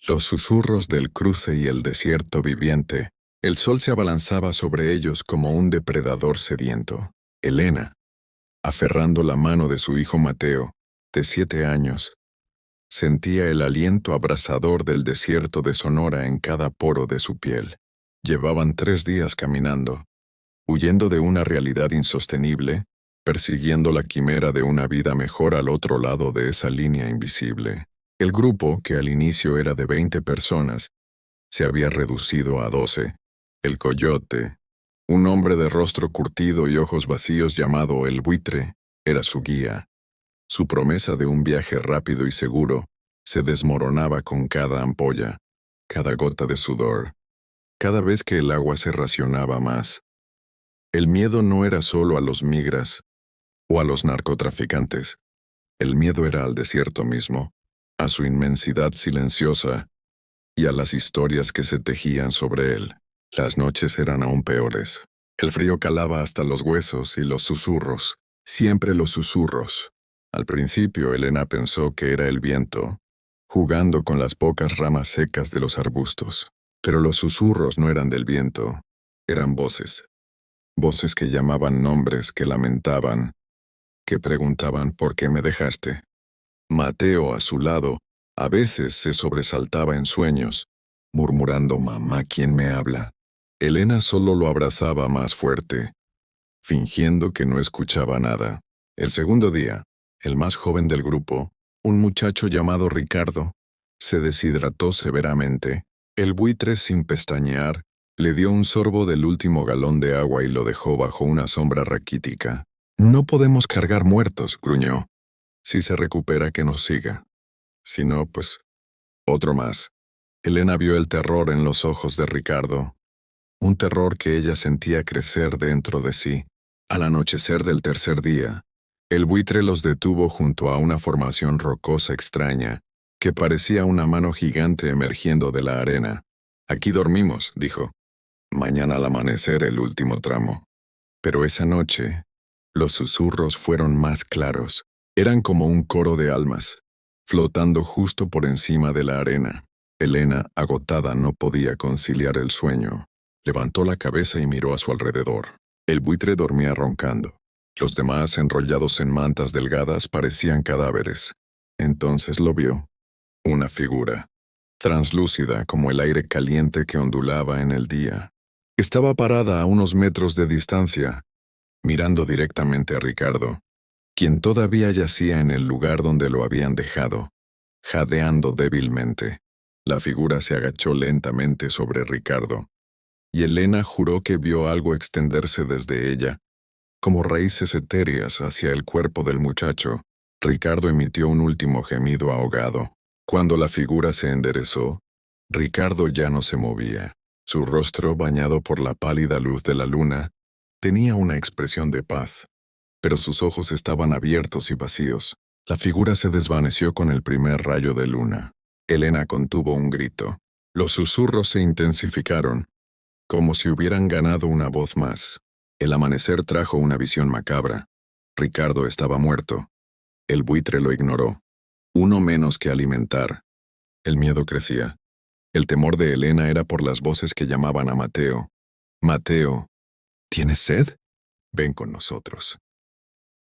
Los susurros del cruce y el desierto viviente. El sol se abalanzaba sobre ellos como un depredador sediento. Elena, aferrando la mano de su hijo Mateo, de 7 años, sentía el aliento abrasador del desierto de Sonora en cada poro de su piel. Llevaban 3 días caminando, huyendo de una realidad insostenible, persiguiendo la quimera de una vida mejor al otro lado de esa línea invisible. El grupo, que al inicio era de 20 personas, se había reducido a 12. El coyote, un hombre de rostro curtido y ojos vacíos llamado el buitre, era su guía. Su promesa de un viaje rápido y seguro se desmoronaba con cada ampolla, cada gota de sudor, cada vez que el agua se racionaba más. El miedo no era solo a los migras o a los narcotraficantes. El miedo era al desierto mismo, a su inmensidad silenciosa y a las historias que se tejían sobre él. Las noches eran aún peores. El frío calaba hasta los huesos y los susurros, siempre los susurros. Al principio Elena pensó que era el viento, jugando con las pocas ramas secas de los arbustos. Pero los susurros no eran del viento, eran voces. Voces que llamaban nombres, que lamentaban, que preguntaban ¿por qué me dejaste? Mateo, a su lado, a veces se sobresaltaba en sueños, murmurando «Mamá, ¿quién me habla?». Elena solo lo abrazaba más fuerte, fingiendo que no escuchaba nada. El segundo día, el más joven del grupo, un muchacho llamado Ricardo, se deshidrató severamente. El buitre, sin pestañear, le dio un sorbo del último galón de agua y lo dejó bajo una sombra raquítica. «No podemos cargar muertos», gruñó. «Si se recupera, que nos siga. Si no, pues, otro más». Elena vio el terror en los ojos de Ricardo, un terror que ella sentía crecer dentro de sí. Al anochecer del tercer día, el buitre los detuvo junto a una formación rocosa extraña, que parecía una mano gigante emergiendo de la arena. «Aquí dormimos», dijo. «Mañana al amanecer el último tramo». Pero esa noche, los susurros fueron más claros. Eran como un coro de almas, flotando justo por encima de la arena. Elena, agotada, no podía conciliar el sueño. Levantó la cabeza y miró a su alrededor. El buitre dormía roncando. Los demás, enrollados en mantas delgadas, parecían cadáveres. Entonces lo vio. Una figura, translúcida como el aire caliente que ondulaba en el día. Estaba parada a unos metros de distancia, mirando directamente a Ricardo, quien todavía yacía en el lugar donde lo habían dejado, jadeando débilmente. La figura se agachó lentamente sobre Ricardo, y Elena juró que vio algo extenderse desde ella, como raíces etéreas hacia el cuerpo del muchacho. Ricardo emitió un último gemido ahogado. Cuando la figura se enderezó, Ricardo ya no se movía. Su rostro, bañado por la pálida luz de la luna, tenía una expresión de paz, pero sus ojos estaban abiertos y vacíos. La figura se desvaneció con el primer rayo de luna. Elena contuvo un grito. Los susurros se intensificaron, como si hubieran ganado una voz más. El amanecer trajo una visión macabra. Ricardo estaba muerto. El buitre lo ignoró. Uno menos que alimentar. El miedo crecía. El temor de Elena era por las voces que llamaban a Mateo. «Mateo, ¿tienes sed? Ven con nosotros».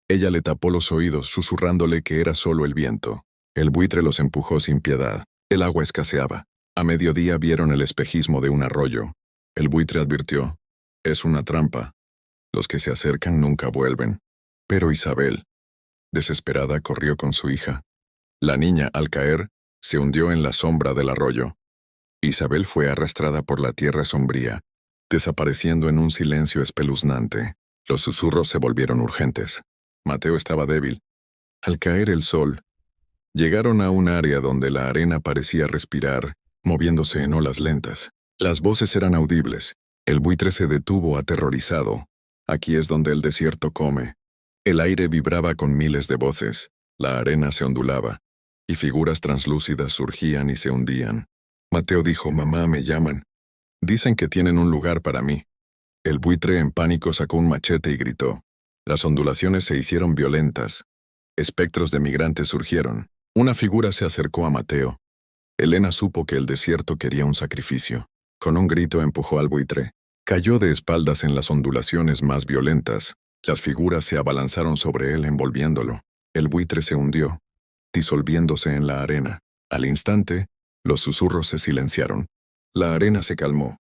Ella le tapó los oídos, susurrándole que era solo el viento. El buitre los empujó sin piedad. El agua escaseaba. A mediodía vieron el espejismo de un arroyo. El buitre advirtió: «Es una trampa. Los que se acercan nunca vuelven». Pero Isabel, desesperada, corrió con su hija. La niña, al caer, se hundió en la sombra del arroyo. Isabel fue arrastrada por la tierra sombría, desapareciendo en un silencio espeluznante. Los susurros se volvieron urgentes. Mateo estaba débil. Al caer el sol, llegaron a un área donde la arena parecía respirar, moviéndose en olas lentas. Las voces eran audibles. El buitre se detuvo aterrorizado. Aquí es donde el desierto come. El aire vibraba con miles de voces. La arena se ondulaba, y figuras translúcidas surgían y se hundían. Mateo dijo: «Mamá, me llaman. Dicen que tienen un lugar para mí». El buitre, en pánico, sacó un machete y gritó. Las ondulaciones se hicieron violentas. Espectros de migrantes surgieron. Una figura se acercó a Mateo. Elena supo que el desierto quería un sacrificio. Con un grito empujó al buitre. Cayó de espaldas en las ondulaciones más violentas. Las figuras se abalanzaron sobre él envolviéndolo. El buitre se hundió, disolviéndose en la arena. Al instante, los susurros se silenciaron. La arena se calmó.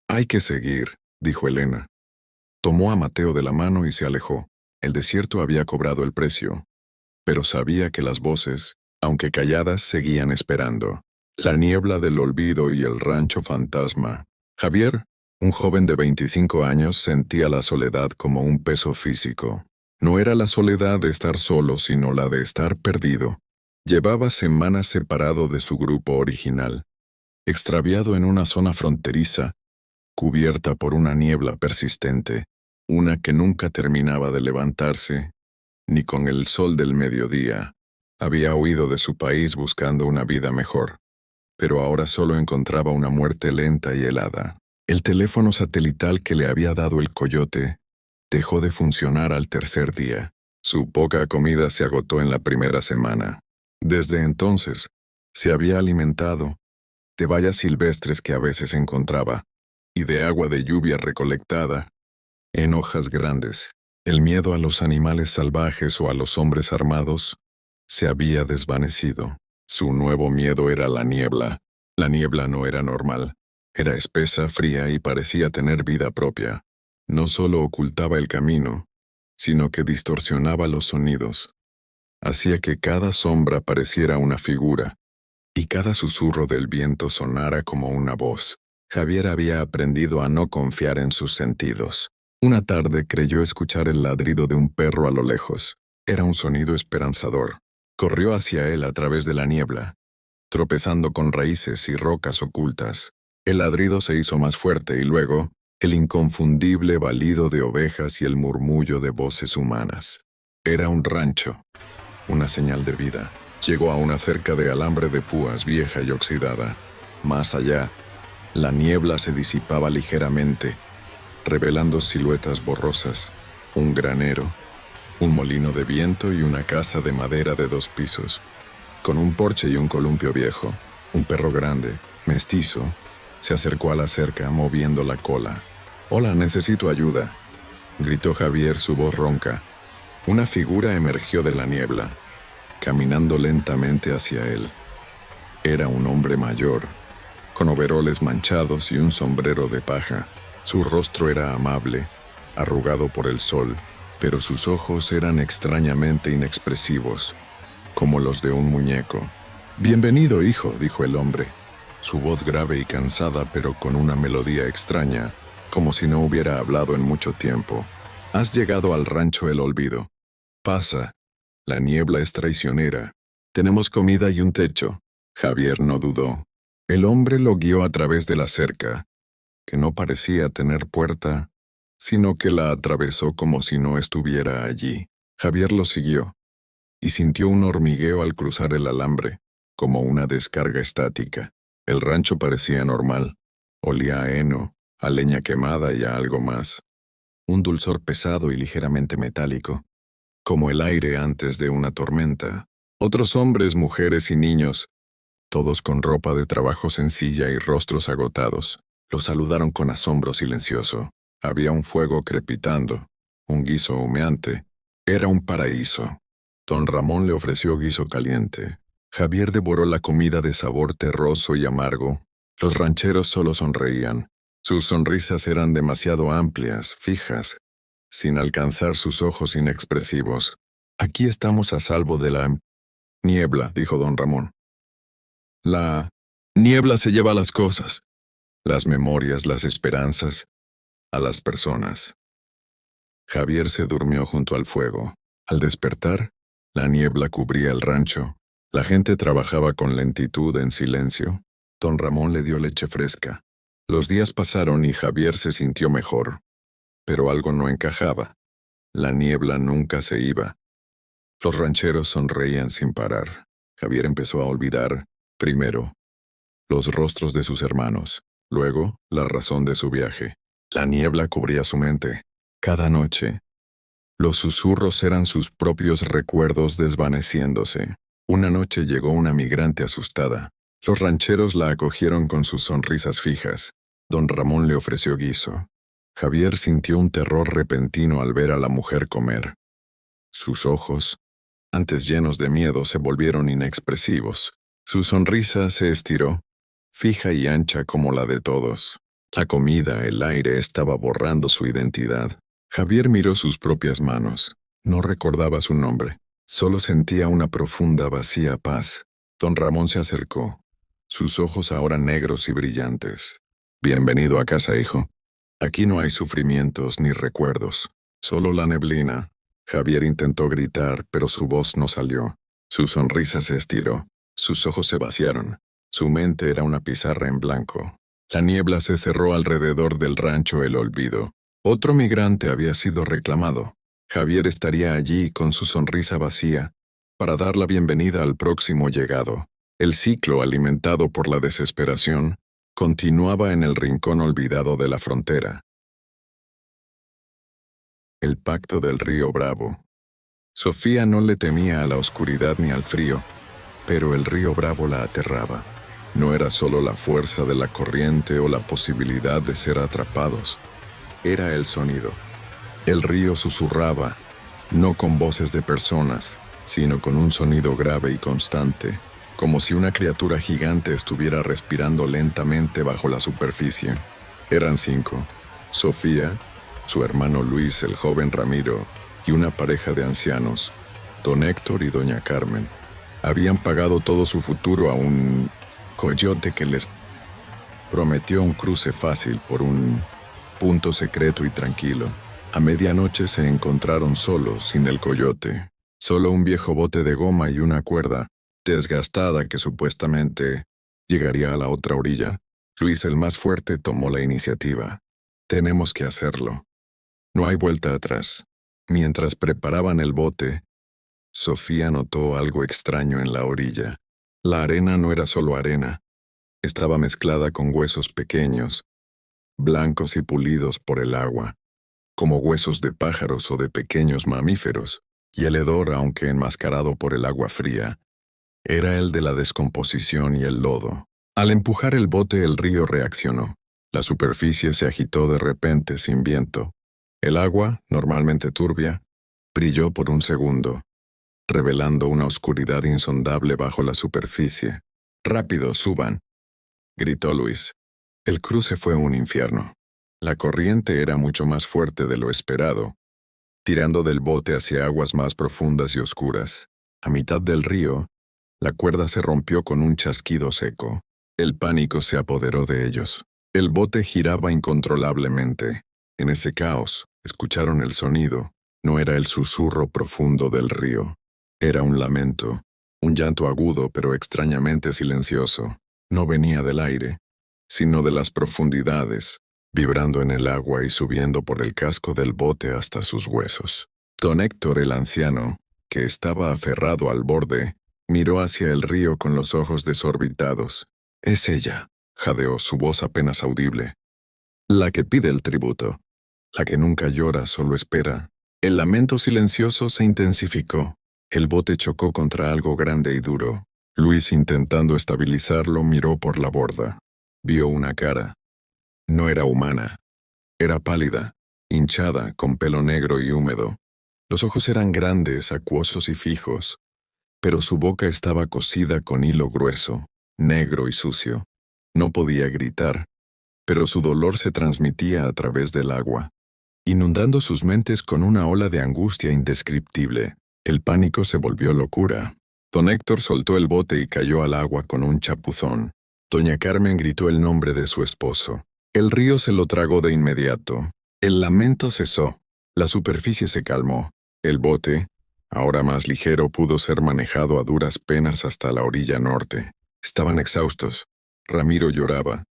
«Hay que seguir», dijo Elena. Tomó a Mateo de la mano y se alejó. El desierto había cobrado el precio, pero sabía que las voces, aunque calladas, seguían esperando. La niebla del olvido y el rancho fantasma. Javier, un joven de 25 años, sentía la soledad como un peso físico. No era la soledad de estar solo, sino la de estar perdido. Llevaba semanas separado de su grupo original, extraviado en una zona fronteriza, cubierta por una niebla persistente, una que nunca terminaba de levantarse, ni con el sol del mediodía. Había huido de su país buscando una vida mejor, pero ahora solo encontraba una muerte lenta y helada. El teléfono satelital que le había dado el coyote dejó de funcionar al tercer día. Su poca comida se agotó en la primera semana. Desde entonces, se había alimentado de bayas silvestres que a veces encontraba, y de agua de lluvia recolectada en hojas grandes. El miedo a los animales salvajes o a los hombres armados se había desvanecido. Su nuevo miedo era la niebla. La niebla no era normal. Era espesa, fría y parecía tener vida propia. No solo ocultaba el camino, sino que distorsionaba los sonidos. Hacía que cada sombra pareciera una figura, y cada susurro del viento sonara como una voz. Javier había aprendido a no confiar en sus sentidos. Una tarde creyó escuchar el ladrido de un perro a lo lejos. Era un sonido esperanzador. Corrió hacia él a través de la niebla, tropezando con raíces y rocas ocultas. El ladrido se hizo más fuerte y luego, el inconfundible balido de ovejas y el murmullo de voces humanas. Era un rancho, una señal de vida. Llegó a una cerca de alambre de púas vieja y oxidada. Más allá, la niebla se disipaba ligeramente, revelando siluetas borrosas, un granero, un molino de viento y una casa de madera de 2 pisos, con un porche y un columpio viejo. Un perro grande, mestizo, se acercó a la cerca moviendo la cola. «Hola, necesito ayuda», gritó Javier, su voz ronca. Una figura emergió de la niebla, caminando lentamente hacia él. Era un hombre mayor, con overoles manchados y un sombrero de paja. Su rostro era amable, arrugado por el sol, pero sus ojos eran extrañamente inexpresivos, como los de un muñeco. «Bienvenido, hijo», dijo el hombre, su voz grave y cansada, pero con una melodía extraña, como si no hubiera hablado en mucho tiempo. «Has llegado al rancho El Olvido. Pasa. La niebla es traicionera. Tenemos comida y un techo». Javier no dudó. El hombre lo guió a través de la cerca, que no parecía tener puerta, sino que la atravesó como si no estuviera allí. Javier lo siguió, y sintió un hormigueo al cruzar el alambre, como una descarga estática. El rancho parecía normal. Olía a heno, a leña quemada y a algo más. Un dulzor pesado y ligeramente metálico, como el aire antes de una tormenta. Otros hombres, mujeres y niños, todos con ropa de trabajo sencilla y rostros agotados, lo saludaron con asombro silencioso. Había un fuego crepitando, un guiso humeante. Era un paraíso. Don Ramón le ofreció guiso caliente. Javier devoró la comida de sabor terroso y amargo. Los rancheros solo sonreían. Sus sonrisas eran demasiado amplias, fijas, sin alcanzar sus ojos inexpresivos. «Aquí estamos a salvo de la niebla», dijo don Ramón. «La niebla se lleva las cosas, las memorias, las esperanzas, a las personas». Javier se durmió junto al fuego. Al despertar, la niebla cubría el rancho. La gente trabajaba con lentitud en silencio. Don Ramón le dio leche fresca. Los días pasaron y Javier se sintió mejor. Pero algo no encajaba. La niebla nunca se iba. Los rancheros sonreían sin parar. Javier empezó a olvidar, primero, los rostros de sus hermanos, luego, la razón de su viaje. La niebla cubría su mente. Cada noche, los susurros eran sus propios recuerdos desvaneciéndose. Una noche llegó una migrante asustada. Los rancheros la acogieron con sus sonrisas fijas. Don Ramón le ofreció guiso. Javier sintió un terror repentino al ver a la mujer comer. Sus ojos, antes llenos de miedo, se volvieron inexpresivos. Su sonrisa se estiró, fija y ancha como la de todos. La comida, el aire, estaba borrando su identidad. Javier miró sus propias manos. No recordaba su nombre. Solo sentía una profunda, vacía paz. Don Ramón se acercó, sus ojos ahora negros y brillantes. Bienvenido a casa, hijo. Aquí no hay sufrimientos ni recuerdos, solo la neblina. Javier intentó gritar, pero su voz no salió. Su sonrisa se estiró, sus ojos se vaciaron. Su mente era una pizarra en blanco. La niebla se cerró alrededor del rancho El Olvido. Otro migrante había sido reclamado. Javier estaría allí con su sonrisa vacía, para dar la bienvenida al próximo llegado. El ciclo, alimentado por la desesperación, continuaba en el rincón olvidado de la frontera. El pacto del río Bravo. Sofía no le temía a la oscuridad ni al frío, pero el río Bravo la aterraba. No era solo la fuerza de la corriente o la posibilidad de ser atrapados. Era el sonido. El río susurraba, no con voces de personas, sino con un sonido grave y constante, como si una criatura gigante estuviera respirando lentamente bajo la superficie. Eran 5. Sofía, su hermano Luis, el joven Ramiro, y una pareja de ancianos, don Héctor y doña Carmen. Habían pagado todo su futuro a un coyote que les prometió un cruce fácil por un punto secreto y tranquilo. A medianoche se encontraron solos, sin el coyote. Solo un viejo bote de goma y una cuerda, desgastada, que supuestamente llegaría a la otra orilla. Luis, el más fuerte, tomó la iniciativa. Tenemos que hacerlo. No hay vuelta atrás. Mientras preparaban el bote, Sofía notó algo extraño en la orilla. La arena no era solo arena. Estaba mezclada con huesos pequeños, blancos y pulidos por el agua, como huesos de pájaros o de pequeños mamíferos, y el hedor, aunque enmascarado por el agua fría, era el de la descomposición y el lodo. Al empujar el bote, el río reaccionó. La superficie se agitó de repente sin viento. El agua, normalmente turbia, brilló por un segundo, revelando una oscuridad insondable bajo la superficie. «¡Rápido, suban!», gritó Luis. El cruce fue un infierno. La corriente era mucho más fuerte de lo esperado, tirando del bote hacia aguas más profundas y oscuras. A mitad del río, la cuerda se rompió con un chasquido seco. El pánico se apoderó de ellos. El bote giraba incontrolablemente. En ese caos, escucharon el sonido. No era el susurro profundo del río. Era un lamento, un llanto agudo pero extrañamente silencioso. No venía del aire, sino de las profundidades, vibrando en el agua y subiendo por el casco del bote hasta sus huesos. Don Héctor, el anciano, que estaba aferrado al borde, miró hacia el río con los ojos desorbitados. «Es ella», jadeó, su voz apenas audible. «La que pide el tributo. La que nunca llora, solo espera». El lamento silencioso se intensificó. El bote chocó contra algo grande y duro. Luis, intentando estabilizarlo, miró por la borda. Vio una cara. No era humana. Era pálida, hinchada, con pelo negro y húmedo. Los ojos eran grandes, acuosos y fijos, pero su boca estaba cosida con hilo grueso, negro y sucio. No podía gritar, pero su dolor se transmitía a través del agua, inundando sus mentes con una ola de angustia indescriptible. El pánico se volvió locura. Don Héctor soltó el bote y cayó al agua con un chapuzón. Doña Carmen gritó el nombre de su esposo. El río se lo tragó de inmediato. El lamento cesó. La superficie se calmó. El bote, ahora más ligero, pudo ser manejado a duras penas hasta la orilla norte. Estaban exhaustos. Ramiro lloraba.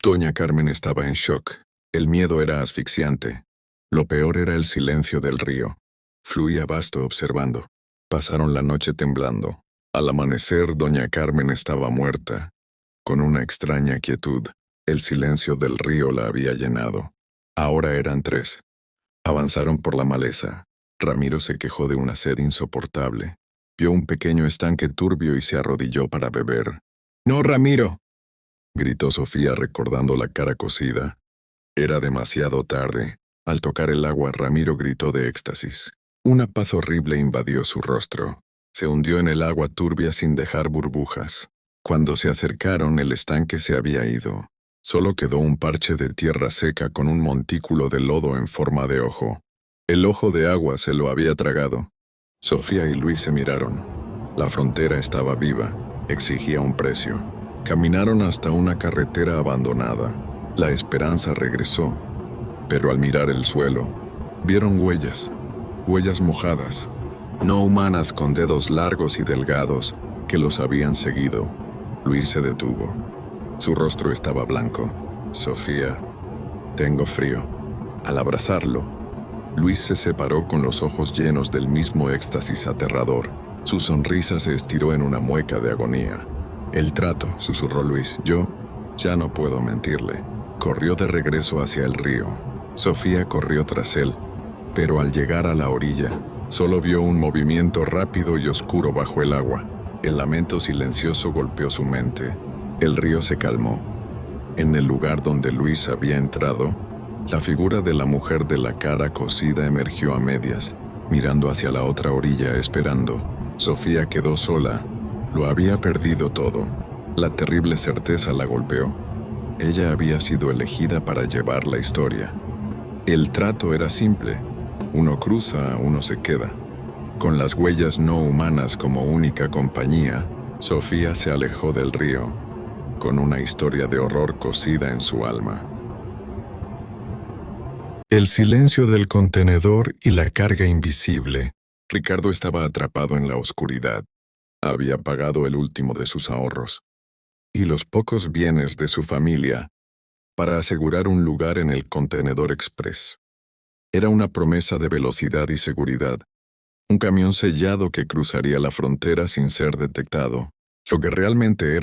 Doña Carmen estaba en shock. El miedo era asfixiante. Lo peor era el silencio del río. Fluía vasto observando. Pasaron la noche temblando. Al amanecer, doña Carmen estaba muerta. Con una extraña quietud, el silencio del río la había llenado. Ahora eran 3. Avanzaron por la maleza. Ramiro se quejó de una sed insoportable. Vio un pequeño estanque turbio y se arrodilló para beber. No, Ramiro, gritó Sofía recordando la cara cocida. Era demasiado tarde. Al tocar el agua, Ramiro gritó de éxtasis. Una paz horrible invadió su rostro. Se hundió en el agua turbia sin dejar burbujas. Cuando se acercaron, el estanque se había ido. Solo quedó un parche de tierra seca con un montículo de lodo en forma de ojo. El ojo de agua se lo había tragado. Sofía y Luis se miraron. La frontera estaba viva. Exigía un precio. Caminaron hasta una carretera abandonada. La esperanza regresó. Pero al mirar el suelo, vieron huellas. Huellas mojadas. No humanas, con dedos largos y delgados que los habían seguido. Luis se detuvo. Su rostro estaba blanco. Sofía, tengo frío. Al abrazarlo, Luis se separó con los ojos llenos del mismo éxtasis aterrador. Su sonrisa se estiró en una mueca de agonía. El trato, susurró Luis. Yo ya no puedo mentirle. Corrió de regreso hacia el río. Sofía corrió tras él, pero al llegar a la orilla, solo vio un movimiento rápido y oscuro bajo el agua. El lamento silencioso golpeó su mente. El río se calmó. En el lugar donde Luis había entrado, la figura de la mujer de la cara cocida emergió a medias, mirando hacia la otra orilla esperando. Sofía quedó sola. Lo había perdido todo. La terrible certeza la golpeó. Ella había sido elegida para llevar la historia. El trato era simple. Uno cruza, uno se queda. Con las huellas no humanas como única compañía, Sofía se alejó del río, con una historia de horror cosida en su alma. El silencio del contenedor y la carga invisible. Ricardo estaba atrapado en la oscuridad. Había pagado el último de sus ahorros y los pocos bienes de su familia para asegurar un lugar en el contenedor express. Era una promesa de velocidad y seguridad, un camión sellado que cruzaría la frontera sin ser detectado. Lo que realmente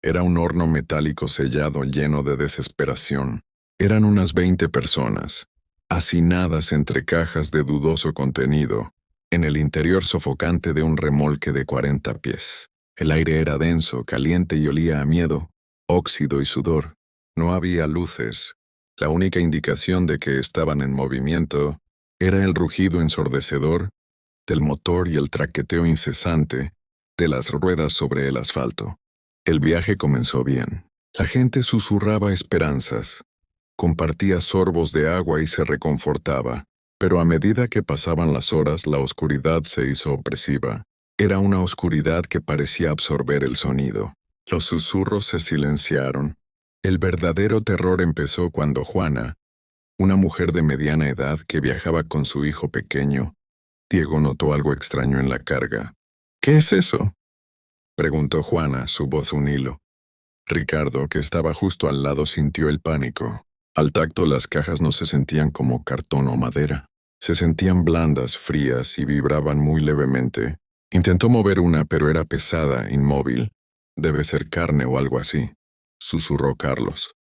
era un horno metálico sellado lleno de desesperación. Eran unas 20 personas, hacinadas entre cajas de dudoso contenido, en el interior sofocante de un remolque de 40 pies. El aire era denso, caliente y olía a miedo, óxido y sudor. No había luces. La única indicación de que estaban en movimiento era el rugido ensordecedor del motor y el traqueteo incesante de las ruedas sobre el asfalto. El viaje comenzó bien. La gente susurraba esperanzas, compartía sorbos de agua y se reconfortaba, pero a medida que pasaban las horas la oscuridad se hizo opresiva. Era una oscuridad que parecía absorber el sonido. Los susurros se silenciaron. El verdadero terror empezó cuando Juana, una mujer de mediana edad que viajaba con su hijo pequeño, Diego, notó algo extraño en la carga. ¿Qué es eso?, preguntó Juana, su voz un hilo. Ricardo, que estaba justo al lado, sintió el pánico. Al tacto, las cajas no se sentían como cartón o madera. Se sentían blandas, frías y vibraban muy levemente. Intentó mover una, pero era pesada, inmóvil. Debe ser carne o algo así, susurró Carlos,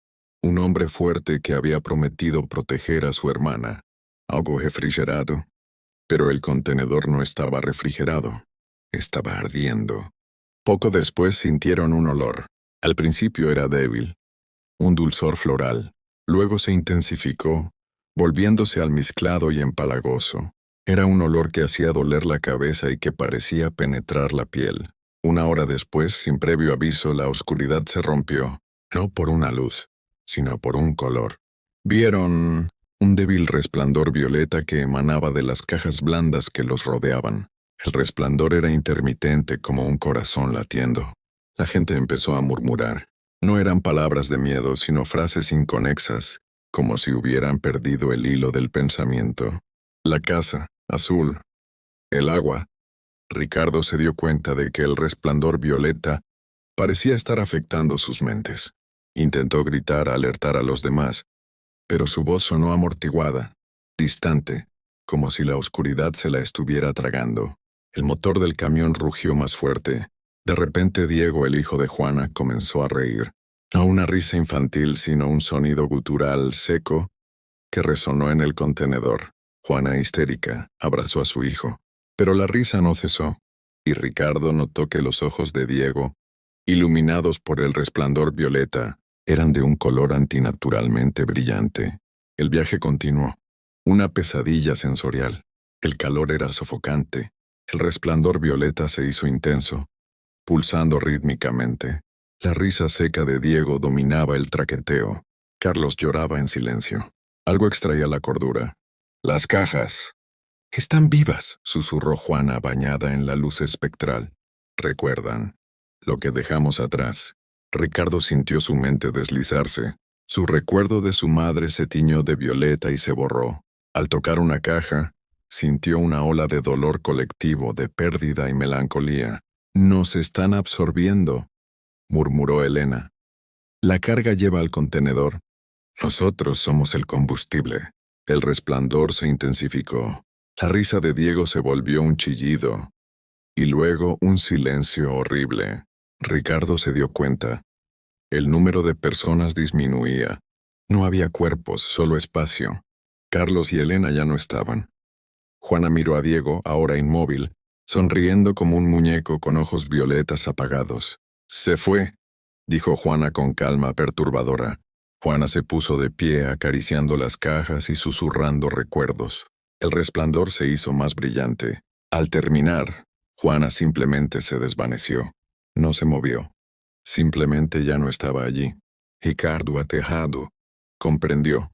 un hombre fuerte que había prometido proteger a su hermana. Algo refrigerado. Pero el contenedor no estaba refrigerado. Estaba ardiendo. Poco después sintieron un olor. Al principio era débil, un dulzor floral. Luego se intensificó, volviéndose almizclado y empalagoso. Era un olor que hacía doler la cabeza y que parecía penetrar la piel. Una hora después, sin previo aviso, la oscuridad se rompió, no por una luz, sino por un color. Vieron un débil resplandor violeta que emanaba de las cajas blandas que los rodeaban. El resplandor era intermitente como un corazón latiendo. La gente empezó a murmurar. No eran palabras de miedo, sino frases inconexas, como si hubieran perdido el hilo del pensamiento. La casa, azul. El agua. Ricardo se dio cuenta de que el resplandor violeta parecía estar afectando sus mentes. Intentó gritar, alertar a los demás, pero su voz sonó amortiguada, distante, como si la oscuridad se la estuviera tragando. El motor del camión rugió más fuerte. De repente Diego, el hijo de Juana, comenzó a reír. No una risa infantil, sino un sonido gutural, seco, que resonó en el contenedor. Juana, histérica, abrazó a su hijo. Pero la risa no cesó, y Ricardo notó que los ojos de Diego iluminados por el resplandor violeta, eran de un color antinaturalmente brillante. El viaje continuó, una pesadilla sensorial. El calor era sofocante. El resplandor violeta se hizo intenso, pulsando rítmicamente. La risa seca de Diego dominaba el traqueteo. Carlos lloraba en silencio. Algo extraía la cordura. Las cajas. Están vivas, susurró Juana bañada en la luz espectral. Recuerdan lo que dejamos atrás. Ricardo sintió su mente deslizarse. Su recuerdo de su madre se tiñó de violeta y se borró. Al tocar una caja, sintió una ola de dolor colectivo, de pérdida y melancolía. Nos están absorbiendo, murmuró Elena. La carga lleva al contenedor. Nosotros somos el combustible. El resplandor se intensificó. La risa de Diego se volvió un chillido. Y luego un silencio horrible. Ricardo se dio cuenta. El número de personas disminuía. No había cuerpos, solo espacio. Carlos y Elena ya no estaban. Juana miró a Diego, ahora inmóvil, sonriendo como un muñeco con ojos violetas apagados. Se fue, dijo Juana con calma perturbadora. Juana se puso de pie acariciando las cajas y susurrando recuerdos. El resplandor se hizo más brillante. Al terminar, Juana simplemente se desvaneció. No se movió. Simplemente ya no estaba allí. Ricardo atejado. Comprendió.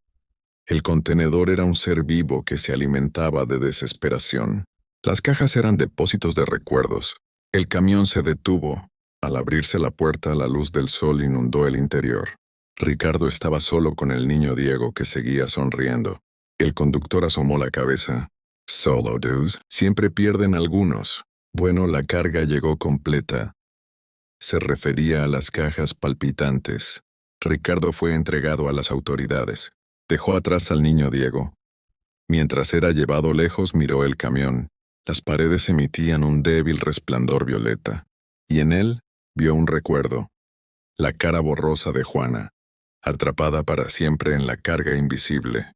El contenedor era un ser vivo que se alimentaba de desesperación. Las cajas eran depósitos de recuerdos. El camión se detuvo. Al abrirse la puerta, la luz del sol inundó el interior. Ricardo estaba solo con el niño Diego, que seguía sonriendo. El conductor asomó la cabeza. Solo dudes. Siempre pierden algunos. Bueno, la carga llegó completa. Se refería a las cajas palpitantes. Ricardo fue entregado a las autoridades. Dejó atrás al niño Diego. Mientras era llevado lejos, miró el camión. Las paredes emitían un débil resplandor violeta. Y en él vio un recuerdo. La cara borrosa de Juana, atrapada para siempre en la carga invisible.